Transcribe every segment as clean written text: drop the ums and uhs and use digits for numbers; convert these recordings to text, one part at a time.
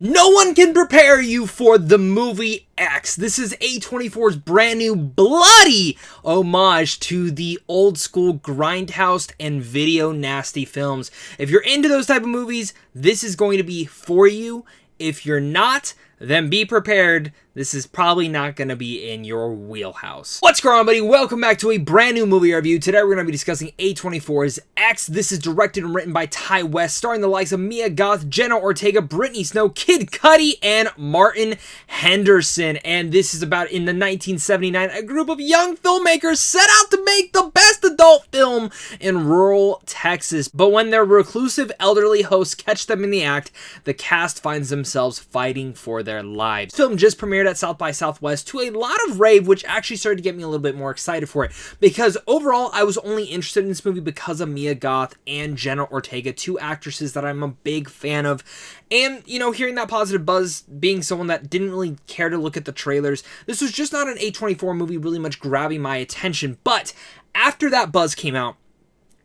No one can prepare you for the movie X. This is A24's brand new bloody homage to the old school grindhouse and video nasty films. If you're into those type of movies, this is going to be for you. If you're not, then be prepared. This is probably not going to be in your wheelhouse. What's going on, buddy? Welcome back to a brand new movie review. Today we're going to be discussing A24's X. This is directed and written by Ti West, starring the likes of Mia Goth, Jenna Ortega, Brittany Snow, Kid Cudi, and Martin Henderson. And this is about, in the 1979, a group of young filmmakers set out to make the best adult film in rural Texas. But when their reclusive elderly hosts catch them in the act, the cast finds themselves fighting for their lives. The film just premiered at South by Southwest to a lot of rave, which actually started to get me a little bit more excited for it, because overall I was only interested in this movie because of Mia Goth and Jenna Ortega, two actresses that I'm a big fan of. And, you know, hearing that positive buzz, being someone that didn't really care to look at the trailers, this was just not an A24 movie really much grabbing my attention. But after that buzz came out,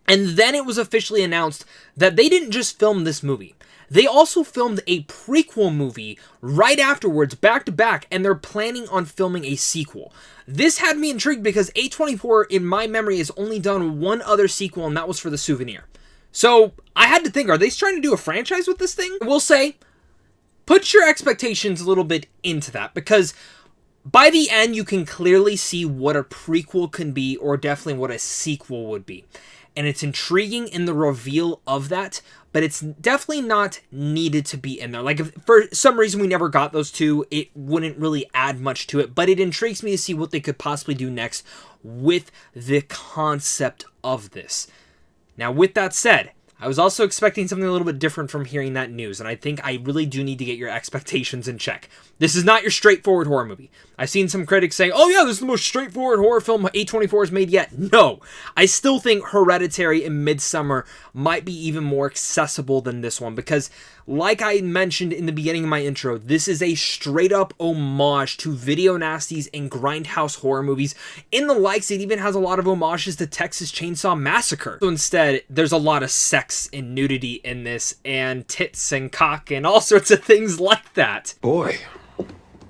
and then it was officially announced that they didn't just film this movie. They also filmed a prequel movie right afterwards, back to back, and they're planning on filming a sequel. This had me intrigued because A24, in my memory, has only done one other sequel, and that was for The Souvenir. So I had to think, are they trying to do a franchise with this thing? We'll say, put your expectations a little bit into that, because by the end, you can clearly see what a prequel can be, or definitely what a sequel would be. And it's intriguing in the reveal of that, but it's definitely not needed to be in there. Like, if for some reason we never got those two, it wouldn't really add much to it, but it intrigues me to see what they could possibly do next with the concept of this. Now, with that said, I was also expecting something a little bit different from hearing that news, and I think I really do need to get your expectations in check. This is not your straightforward horror movie. I've seen some critics saying, oh yeah, this is the most straightforward horror film A24 has made yet. No, I still think Hereditary and Midsommar might be even more accessible than this one, because like I mentioned in the beginning of my intro, this is a straight up homage to video nasties and grindhouse horror movies. In the likes, it even has a lot of homages to Texas Chainsaw Massacre. So instead, there's a lot of sex and nudity in this, and tits and cock and all sorts of things like that. Boy,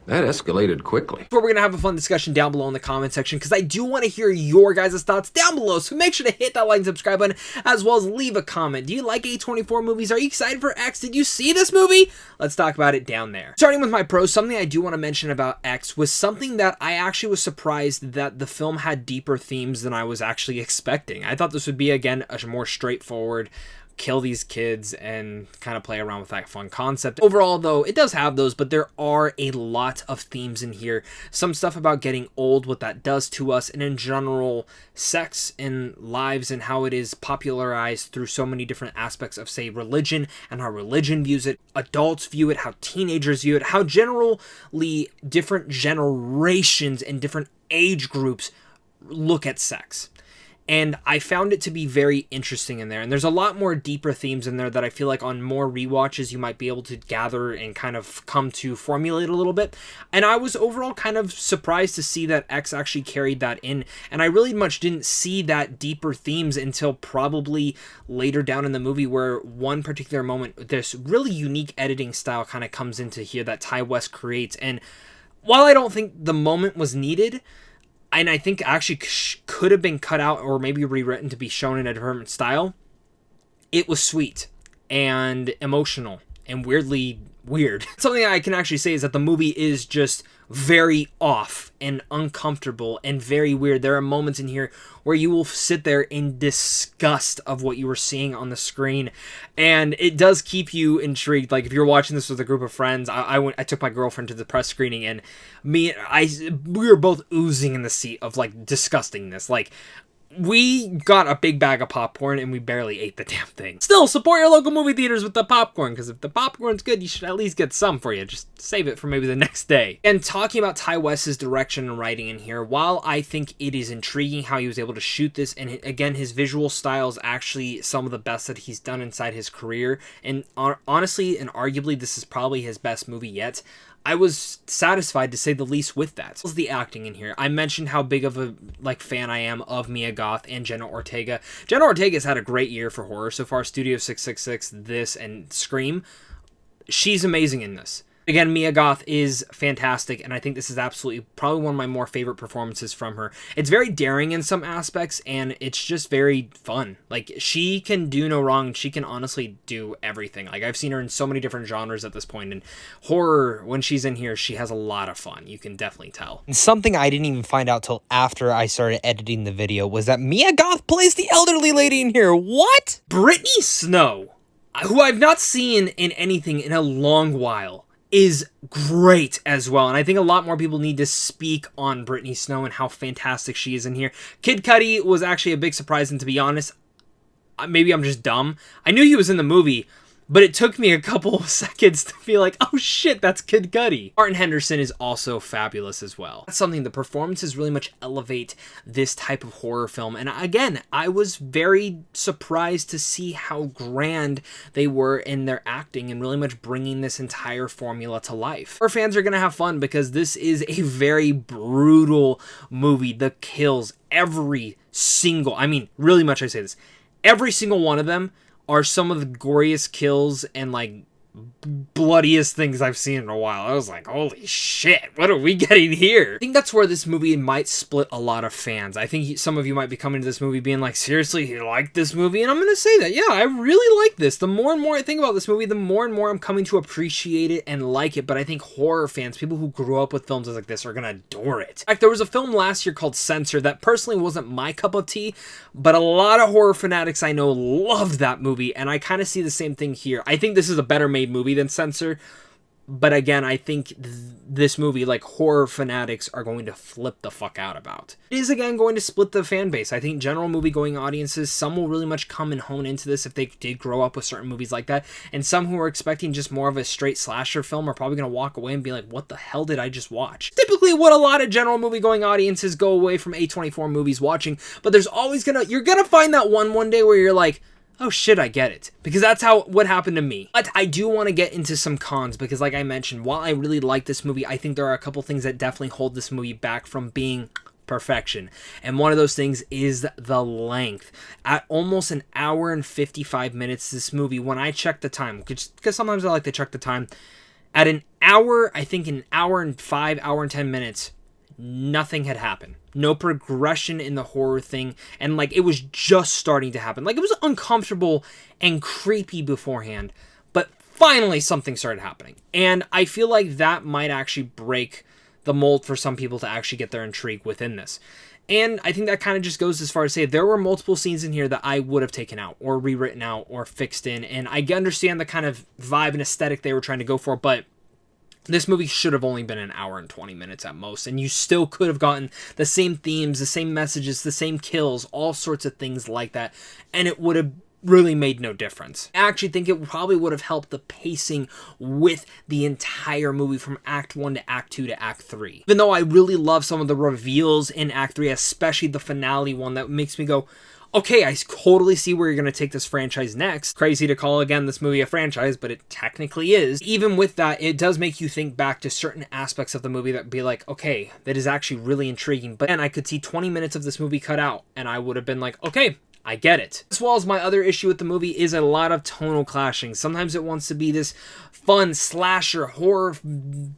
that escalated quickly. But we're going to have a fun discussion down below in the comment section, because I do want to hear your guys' thoughts down below. So make sure to hit that like and subscribe button, as well as leave a comment. Do you like A24 movies? Are you excited for X? Did you see this movie? Let's talk about it down there. Starting with my pros, something I do want to mention about X was something that I actually was surprised that the film had deeper themes than I was actually expecting. I thought this would be, again, a more straightforward kill these kids and kind of play around with that fun concept. Overall, though, it does have those, but there are a lot of themes in here. Some stuff about getting old, what that does to us, and in general, sex and lives and how it is popularized through so many different aspects of, say, religion, and how religion views it, adults view it, how teenagers view it, how generally different generations and different age groups look at sex. And I found it to be very interesting in there. And there's a lot more deeper themes in there that I feel like on more rewatches you might be able to gather and kind of come to formulate a little bit. And I was overall kind of surprised to see that X actually carried that in. And I really much didn't see that deeper themes until probably later down in the movie, where one particular moment, this really unique editing style kind of comes into here that Ti West creates. And while I don't think the moment was needed, and I think actually could have been cut out or maybe rewritten to be shown in a different style, it was sweet and emotional and weirdly weird. Something I can actually say is that the movie is just very off and uncomfortable and very weird. There are moments in here where you will sit there in disgust of what you were seeing on the screen, and it does keep you intrigued. Like, if you're watching this with a group of friends, I took my girlfriend to the press screening, and we were both oozing in the seat of like disgustingness. Like, we got a big bag of popcorn and we barely ate the damn thing. Still, support your local movie theaters with the popcorn, because if the popcorn's good, you should at least get some for you. Just save it for maybe the next day. And talking about Ti West's direction and writing in here, while I think it is intriguing how he was able to shoot this, and again, his visual style is actually some of the best that he's done inside his career, and honestly and arguably this is probably his best movie yet, I was satisfied, to say the least, with that. Was the acting in here. I mentioned how big of a fan I am of Mia Goth and Jenna Ortega. Jenna Ortega's had a great year for horror so far. Studio 666, this, and Scream. she's amazing in this. Again, Mia Goth is fantastic, and I think this is absolutely probably one of my more favorite performances from her. It's very daring in some aspects, and it's just very fun. Like, she can do no wrong. She can honestly do everything. Like, I've seen her in so many different genres at this point, and horror, when she's in here, she has a lot of fun. You can definitely tell. And something I didn't even find out till after I started editing the video was that Mia Goth plays the elderly lady in here. What? Brittany Snow, who I've not seen in anything in a long while, is great as well, and I think a lot more people need to speak on Brittany Snow and how fantastic she is in here. Kid Cudi was actually a big surprise, and to be honest, maybe I'm just dumb. I knew he was in the movie, but it took me a couple of seconds to be like, oh shit, that's Kid Cudi. Martin Henderson is also fabulous as well. That's something, the performances really much elevate this type of horror film. And again, I was very surprised to see how grand they were in their acting and really much bringing this entire formula to life. Our fans are going to have fun because this is a very brutal movie. The kills, every single, I mean, really much I say this, every single one of them are some of the goriest kills and like bloodiest things I've seen in a while. I was like, holy shit, what are we getting here? I think that's where this movie might split a lot of fans. I think some of you might be coming to this movie being like, seriously, you like this movie? And I'm going to say that, yeah, I really like this. The more and more I think about this movie, the more and more I'm coming to appreciate it and like it. But I think horror fans, people who grew up with films like this, are going to adore it. In fact, there was a film last year called Censor that personally wasn't my cup of tea, but a lot of horror fanatics I know loved that movie, and I kind of see the same thing here. I think this is a better made movie than Censor, but again, I think this movie, like, horror fanatics are going to flip the fuck out about. It is again going to split the fan base. I think general movie-going audiences, some will really much come and hone into this if they did grow up with certain movies like that, and some who are expecting just more of a straight slasher film are probably going to walk away and be like, what the hell did I just watch? Typically what a lot of general movie-going audiences go away from A24 movies watching, but there's always you're gonna find that one day where you're like, oh shit, I get it. Because that's what happened to me. But I do want to get into some cons because, like I mentioned, while I really like this movie, I think there are a couple things that definitely hold this movie back from being perfection. And one of those things is the length. At almost an hour and 55 minutes, this movie, when I check the time, because sometimes I like to check the time, at an hour, I think an hour and 10 minutes, nothing had happened. No progression in the horror thing, and like it was just starting to happen. Like it was uncomfortable and creepy beforehand, but finally something started happening. And I feel like that might actually break the mold for some people to actually get their intrigue within this. And I think that kind of just goes as far as say there were multiple scenes in here that I would have taken out or rewritten out or fixed in, and I understand the kind of vibe and aesthetic they were trying to go for, but this movie should have only been an hour and 20 minutes at most, and you still could have gotten the same themes, the same messages, the same kills, all sorts of things like that, and it would have really made no difference. I actually think it probably would have helped the pacing with the entire movie from Act 1 to Act 2 to Act 3. Even though I really love some of the reveals in Act 3, especially the finale one that makes me go, okay, I totally see where you're going to take this franchise next. Crazy to call, again, this movie a franchise, but it technically is. Even with that, it does make you think back to certain aspects of the movie that be like, okay, that is actually really intriguing. But then I could see 20 minutes of this movie cut out, and I would have been like, okay, I get it. As well as my other issue with the movie is a lot of tonal clashing. Sometimes it wants to be this fun slasher, horror,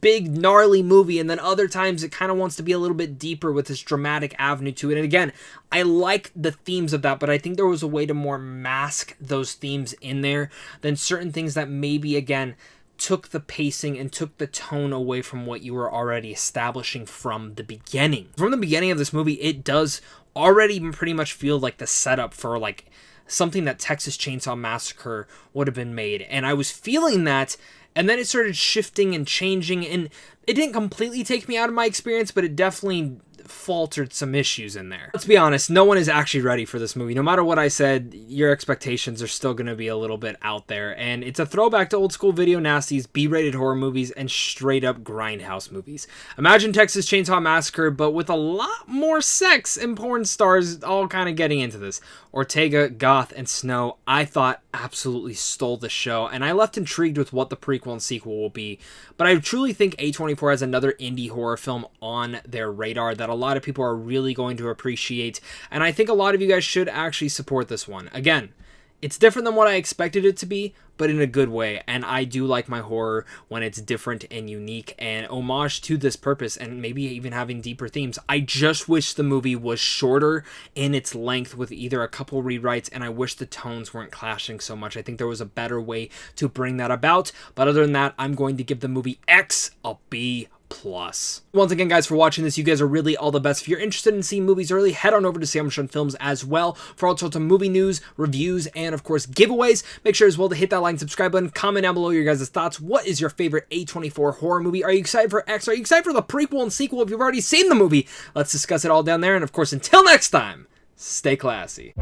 big gnarly movie, and then other times it kind of wants to be a little bit deeper with this dramatic avenue to it. And again, I like the themes of that, but I think there was a way to more mask those themes in there than certain things that maybe, again, took the pacing and took the tone away from what you were already establishing from the beginning. From the beginning of this movie, it does already pretty much feel like the setup for like something that Texas Chainsaw Massacre would have been made. And I was feeling that, and then it started shifting and changing, and it didn't completely take me out of my experience, but it definitely faltered some issues in there. Let's be honest, no one is actually ready for this movie. No matter what I said, your expectations are still going to be a little bit out there, and it's a throwback to old school video nasties, B-rated horror movies, and straight up grindhouse movies. Imagine Texas Chainsaw Massacre, but with a lot more sex and porn stars all kind of getting into this. Ortega, Goth, and Snow, I thought absolutely stole the show, and I left intrigued with what the prequel and sequel will be. But I truly think A24 has another indie horror film on their radar that a lot of people are really going to appreciate, and I think a lot of you guys should actually support this one. Again, It's different than what I expected it to be, but in a good way. And I do like my horror when it's different and unique and homage to this purpose, and maybe even having deeper themes. I just wish the movie was shorter in its length with either a couple rewrites, and I wish the tones weren't clashing so much. I think there was a better way to bring that about. But other than that, I'm going to give the movie X a B+. Once again, guys, for watching this, you guys are really all the best. If you're interested in seeing movies early, head on over to Sandwich on Films as well for all sorts of movie news, reviews, and of course giveaways. Make sure as well to hit that like and subscribe button. Comment down below your guys' thoughts. What is your favorite A24 horror movie? Are you excited for X? Are you excited for the prequel and sequel if you've already seen the movie? Let's discuss it all down there. And of course, until next time, stay classy.